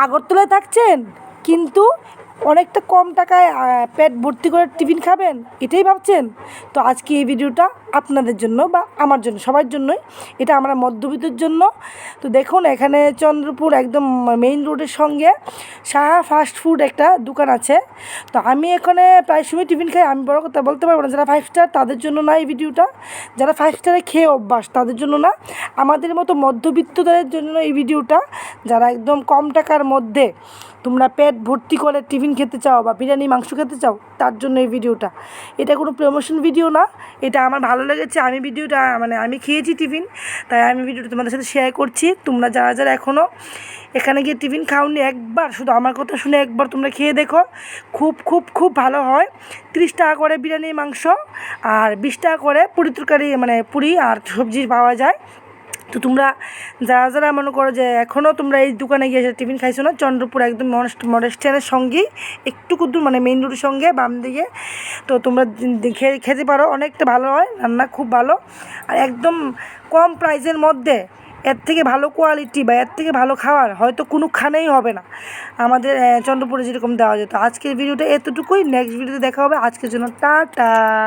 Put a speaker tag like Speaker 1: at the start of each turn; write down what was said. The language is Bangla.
Speaker 1: আগরতলায় থাকছেন কিন্তু অনেকটা কম টাকায় পেট ভর্তি করে টিফিন খাবেন, এটাই ভাবছেন? তো আজকে এই ভিডিওটা আপনাদের জন্য বা আমার জন্য, সবার জন্যই। এটা আমরা মধ্যবিত্তের জন্য। তো দেখুন, এখানে চন্দ্রপুর একদম মেইন রোডের সঙ্গে সাহা ফাস্ট ফুড একটা দোকান আছে। তো আমি এখানে প্রায় সময় টিফিন খাই। আমি বড় কথা বলতে পারবো না, যারা 5 স্টার তাদের জন্য না এই ভিডিওটা, যারা 5 স্টারে খেয়ে অভ্যাস তাদের জন্য না, আমাদের মতো মধ্যবিত্তদের জন্য এই ভিডিওটা। যারা একদম কম টাকার মধ্যে তোমরা পেট ভর্তি করে টিফিন খেতে চাও বা বিরিয়ানি মাংস খেতে চাও, তার জন্য এই ভিডিওটা। এটা কোনো প্রমোশন ভিডিও না, এটা আমার ভালো লেগেছে। আমি ভিডিওটা আমি খেয়েছি টিফিন, তাই আমি ভিডিওটা তোমাদের সাথে শেয়ার করছি। তোমরা যারা যারা এখনও এখানে গিয়ে টিফিন খাওনি, একবার শুধু আমার কথা শুনে একবার তোমরা খেয়ে দেখো। খুব খুব খুব ভালো হয়। 30 টাকা করে বিরিয়ানি মাংস আর 20 টাকা করে পুরি তরকারি, পুরি আর সবজি পাওয়া যায়। তো তোমরা যারা যারা মনে করো যে এখনও তোমরা এই দোকানে গিয়ে টিফিন খাইছো না, চন্দ্রপুর একদম মডেস্টানের সঙ্গেই একটু কুদ্দুর মেইন রোডের সঙ্গে বাম দিকে। তো তোমরা খেতে পারো, অনেকটা ভালো হয় রান্না, খুব ভালো। আর একদম কম প্রাইসের মধ্যে এর থেকে ভালো কোয়ালিটি বা এর থেকে ভালো খাবার হয়তো কোনোখানেই হবে না আমাদের চন্দ্রপুরে যেরকম দেওয়া যেত। আজকের ভিডিওটা এতটুকুই, নেক্সট ভিডিওতে দেখা হবে। আজকের জন্য টাটা।